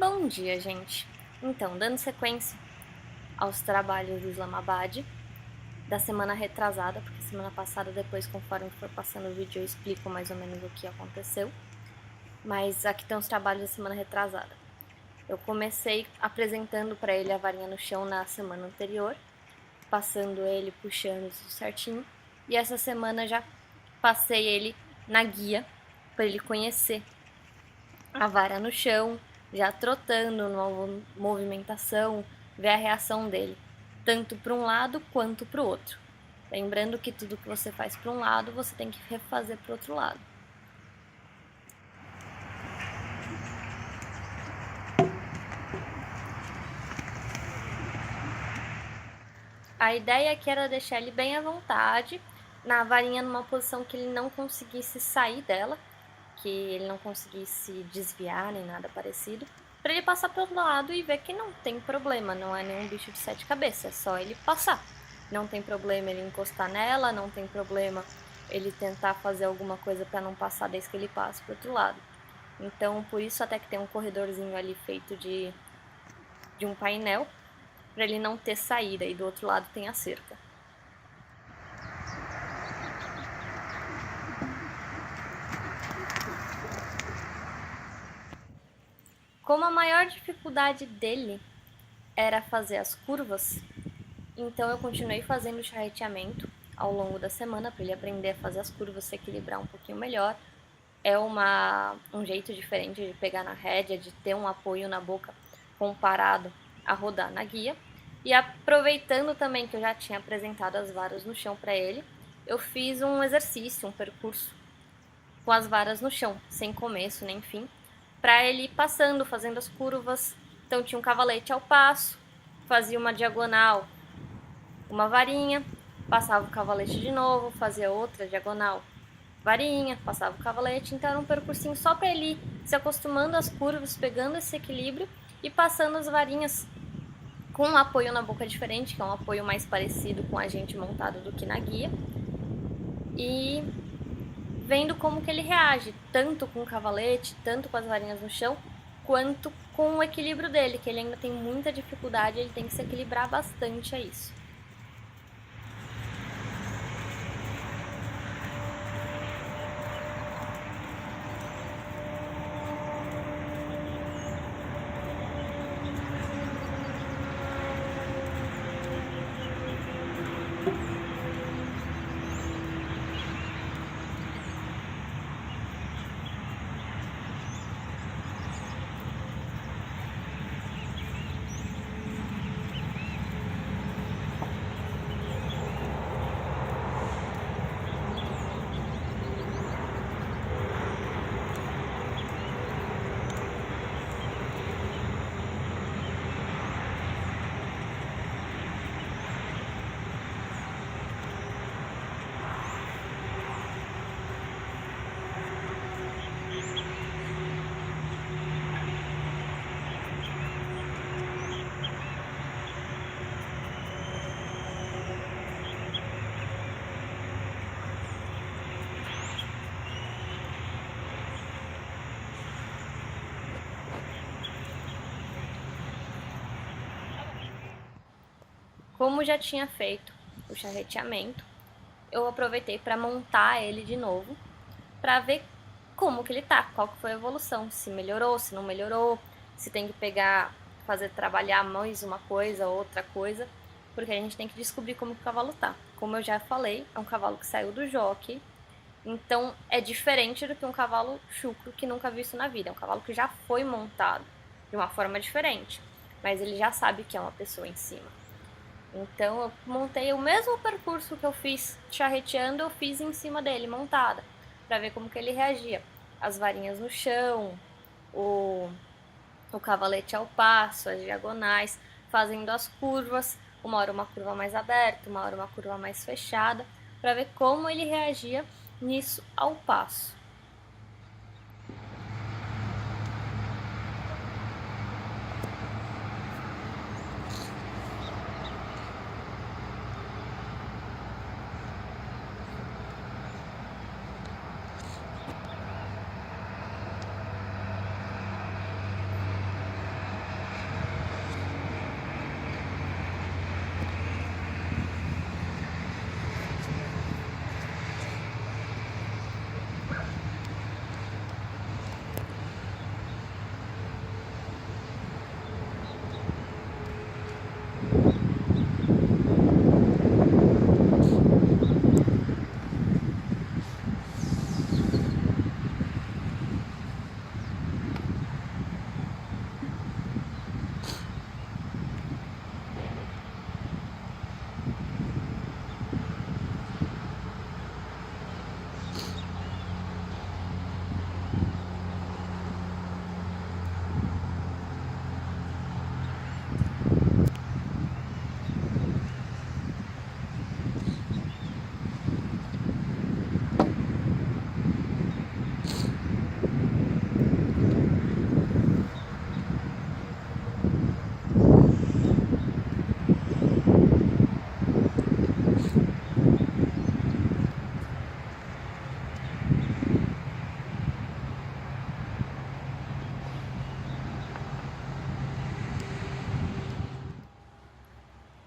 Bom dia, gente! Então, dando sequência aos trabalhos do Islamabad da semana retrasada, porque semana passada, depois, conforme for passando o vídeo, eu explico mais ou menos o que aconteceu. Mas aqui estão os trabalhos da semana retrasada. Eu comecei apresentando para ele a varinha no chão na semana anterior, passando ele, puxando tudo certinho. E essa semana já passei ele na guia para ele conhecer a vara no chão, já trotando, numa movimentação, ver a reação dele, tanto para um lado quanto para o outro. Lembrando que tudo que você faz para um lado, você tem que refazer para o outro lado. A ideia aqui era deixar ele bem à vontade, na varinha numa posição que ele não conseguisse sair dela, que ele não conseguisse desviar nem nada parecido, para ele passar para o outro lado e ver que não tem problema, não é nenhum bicho de 7 cabeças, é só ele passar. Não tem problema ele encostar nela, não tem problema ele tentar fazer alguma coisa para não passar desde que ele passe para o outro lado. Então, por isso até que tem um corredorzinho ali feito de um painel, para ele não ter saída, e do outro lado tem a cerca. Como a maior dificuldade dele era fazer as curvas, então eu continuei fazendo o charreteamento ao longo da semana para ele aprender a fazer as curvas, se equilibrar um pouquinho melhor. É um jeito diferente de pegar na rédea, de ter um apoio na boca comparado a rodar na guia. E aproveitando também que eu já tinha apresentado as varas no chão para ele, eu fiz um exercício, um percurso com as varas no chão, sem começo nem fim, para ele ir passando, fazendo as curvas. Então tinha um cavalete ao passo, fazia uma diagonal, uma varinha, passava o cavalete de novo, fazia outra diagonal, varinha, passava o cavalete. Então era um percursinho só para ele ir se acostumando às curvas, pegando esse equilíbrio e passando as varinhas com um apoio na boca diferente, que é um apoio mais parecido com a gente montado do que na guia. E vendo como que ele reage, tanto com o cavalete, tanto com as varinhas no chão, quanto com o equilíbrio dele, que ele ainda tem muita dificuldade, ele tem que se equilibrar bastante a isso. Como já tinha feito o charreteamento, eu aproveitei para montar ele de novo, para ver como que ele tá, qual que foi a evolução, se melhorou, se não melhorou, se tem que pegar, trabalhar mais uma coisa, outra coisa, porque a gente tem que descobrir como que o cavalo tá. Como eu já falei, é um cavalo que saiu do jockey, então é diferente do que um cavalo chucro que nunca viu isso na vida. É um cavalo que já foi montado de uma forma diferente, mas ele já sabe que é uma pessoa em cima. Então eu montei o mesmo percurso que eu fiz charreteando, eu fiz em cima dele, montada, para ver como que ele reagia. As varinhas no chão, o cavalete ao passo, as diagonais, fazendo as curvas, uma hora uma curva mais aberta, uma hora uma curva mais fechada, para ver como ele reagia nisso ao passo.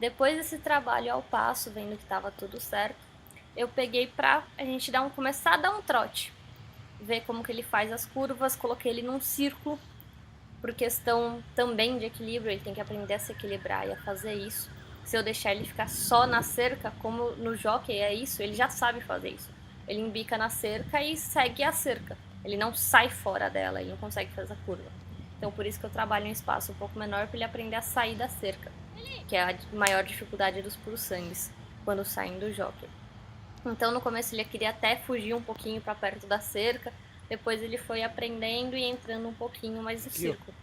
Depois desse trabalho ao passo, vendo que estava tudo certo, eu peguei pra a gente começar a dar um trote, ver como que ele faz as curvas, coloquei ele num círculo, por questão também de equilíbrio, ele tem que aprender a se equilibrar e a fazer isso. Se eu deixar ele ficar só na cerca, como no jockey é isso, ele já sabe fazer isso. Ele embica na cerca e segue a cerca. Ele não sai fora dela, ele não consegue fazer a curva. Então por isso que eu trabalho em um espaço um pouco menor para ele aprender a sair da cerca, que é a maior dificuldade dos puros sangues quando saem do jockey. Então no começo ele queria até fugir um pouquinho para perto da cerca, depois ele foi aprendendo e entrando um pouquinho mais no círculo.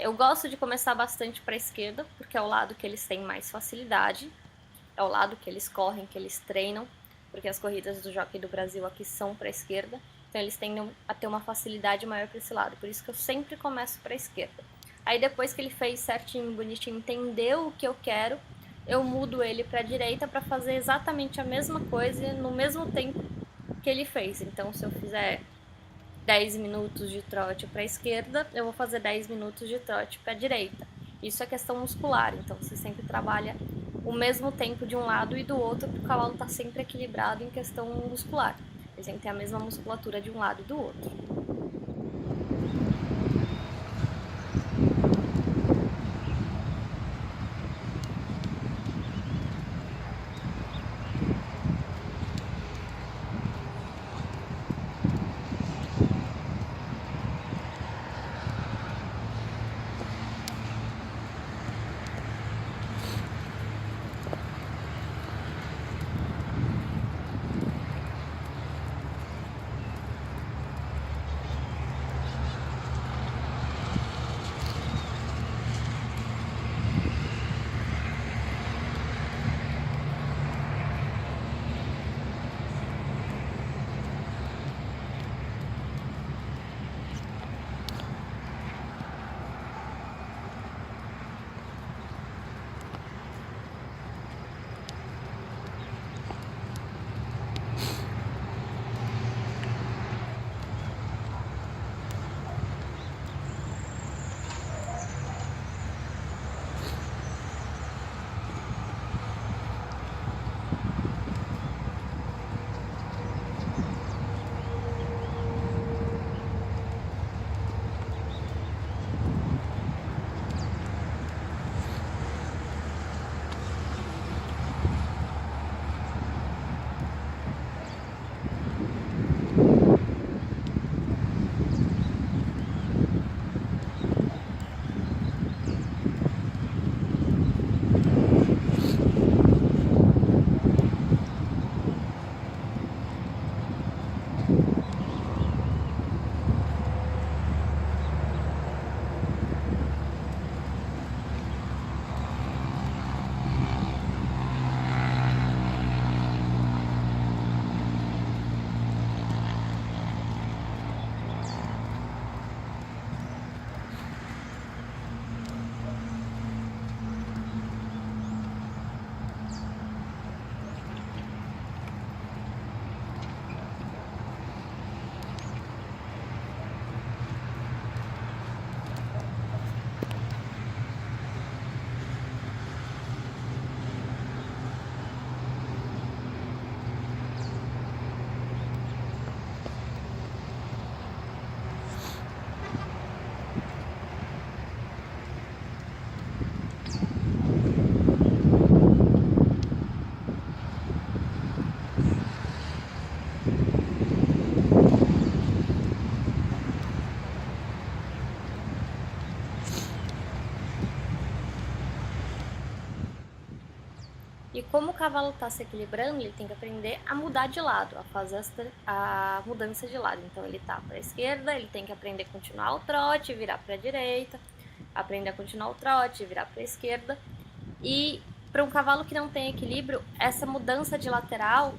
Eu gosto de começar bastante para a esquerda, porque é o lado que eles têm mais facilidade, é o lado que eles correm, que eles treinam, porque as corridas do Jockey do Brasil aqui são para a esquerda, então eles tendem a ter uma facilidade maior para esse lado, por isso que eu sempre começo para a esquerda. Aí depois que ele fez certinho, bonitinho, entendeu o que eu quero, eu mudo ele para a direita para fazer exatamente a mesma coisa no mesmo tempo que ele fez. Então se eu fizer 10 minutos de trote para a esquerda, eu vou fazer 10 minutos de trote para a direita. Isso é questão muscular, então você sempre trabalha o mesmo tempo de um lado e do outro, porque o cavalo está sempre equilibrado em questão muscular. Ele tem que ter a mesma musculatura de um lado e do outro. E como o cavalo está se equilibrando, ele tem que aprender a mudar de lado, a fazer a mudança de lado. Então ele tá para a esquerda, ele tem que aprender a continuar o trote, virar para a direita, aprender a continuar o trote, virar para a esquerda. E para um cavalo que não tem equilíbrio, essa mudança de lateral,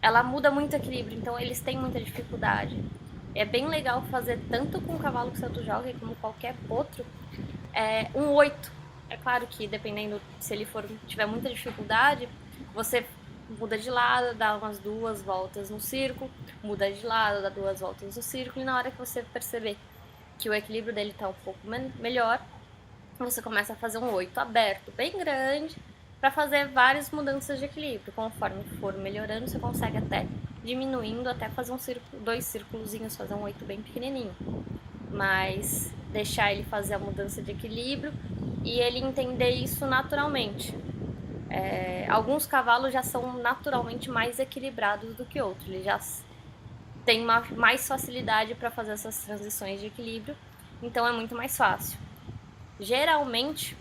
ela muda muito o equilíbrio, então eles têm muita dificuldade. É bem legal fazer tanto com o cavalo que você joga como qualquer outro, um 8. É claro que dependendo se ele tiver muita dificuldade, você muda de lado, dá umas 2 voltas no círculo, muda de lado, dá 2 voltas no círculo, e na hora que você perceber que o equilíbrio dele está um pouco melhor, você começa a fazer um 8 aberto bem grande para fazer várias mudanças de equilíbrio. Conforme for melhorando, você consegue até diminuindo até fazer dois círculozinhos, fazer um 8 bem pequenininho. Mas deixar ele fazer a mudança de equilíbrio e ele entender isso naturalmente. Alguns cavalos já são naturalmente mais equilibrados do que outros, eles já têm mais facilidade para fazer essas transições de equilíbrio, então é muito mais fácil. Geralmente,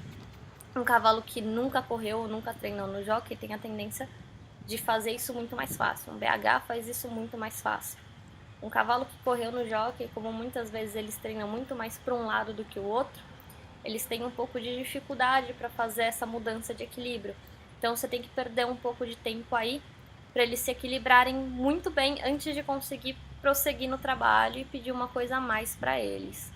um cavalo que nunca correu ou nunca treinou no jockey tem a tendência de fazer isso muito mais fácil. Um BH faz isso muito mais fácil. Um cavalo que correu no jockey, como muitas vezes eles treinam muito mais para um lado do que o outro, eles têm um pouco de dificuldade para fazer essa mudança de equilíbrio. Então você tem que perder um pouco de tempo aí para eles se equilibrarem muito bem antes de conseguir prosseguir no trabalho e pedir uma coisa a mais para eles.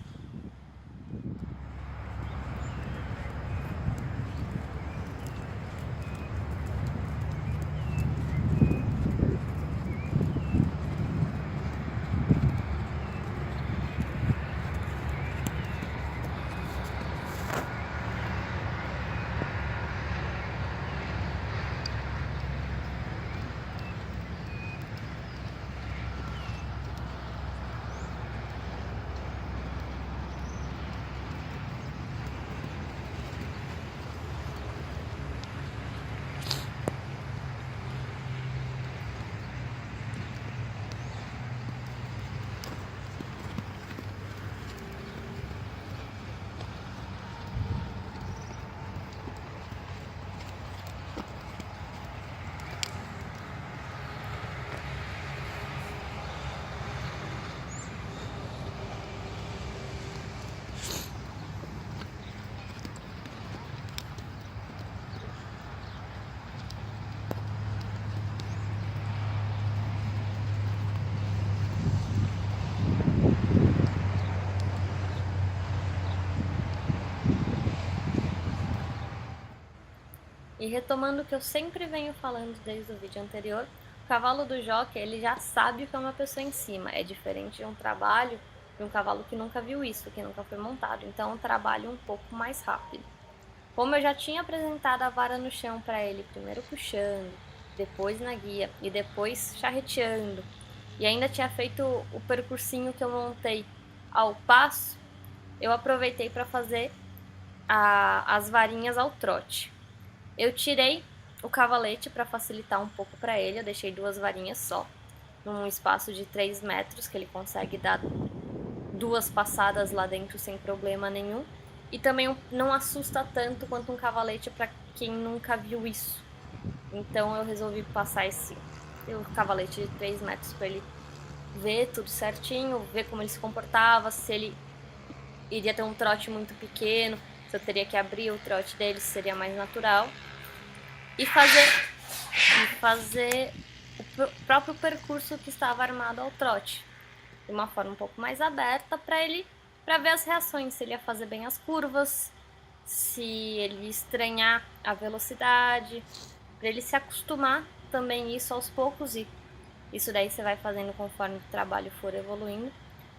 E retomando o que eu sempre venho falando desde o vídeo anterior, o cavalo do jockey, ele já sabe o que é uma pessoa em cima. É diferente de um trabalho de um cavalo que nunca viu isso, que nunca foi montado. Então é um trabalho um pouco mais rápido. Como eu já tinha apresentado a vara no chão para ele, primeiro puxando, depois na guia e depois charreteando, e ainda tinha feito o percursinho que eu montei ao passo, eu aproveitei para fazer as varinhas ao trote. Eu tirei o cavalete para facilitar um pouco para ele, eu deixei 2 varinhas só, num espaço de 3 metros, que ele consegue dar 2 passadas lá dentro sem problema nenhum. E também não assusta tanto quanto um cavalete para quem nunca viu isso. Então eu resolvi passar o cavalete de 3 metros para ele ver tudo certinho, ver como ele se comportava, se ele iria ter um trote muito pequeno, se eu teria que abrir o trote dele, se seria mais natural. E fazer o próprio percurso que estava armado ao trote, de uma forma um pouco mais aberta para ver as reações, se ele ia fazer bem as curvas, se ele ia estranhar a velocidade, para ele se acostumar também isso aos poucos, e isso daí você vai fazendo conforme o trabalho for evoluindo,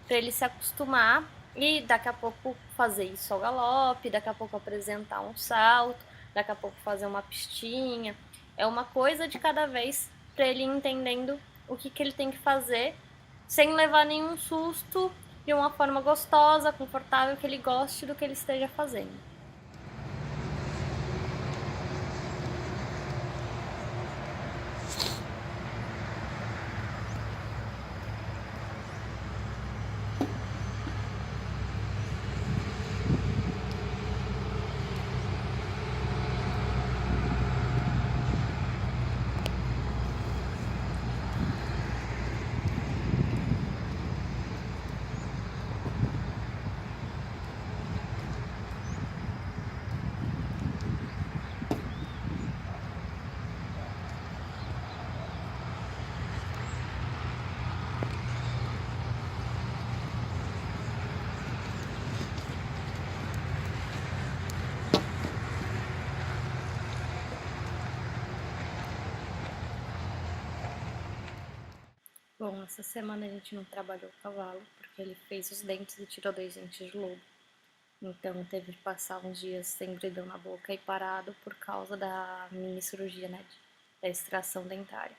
para ele se acostumar e daqui a pouco fazer isso ao galope, daqui a pouco apresentar um salto, daqui a pouco fazer uma pistinha. É uma coisa de cada vez para ele entendendo o que ele tem que fazer sem levar nenhum susto, de uma forma gostosa, confortável, que ele goste do que ele esteja fazendo. Bom, essa semana a gente não trabalhou o cavalo, porque ele fez os dentes e tirou 2 dentes de lobo. Então teve que passar uns dias sem bridão na boca e parado por causa da mini cirurgia, né, da extração dentária.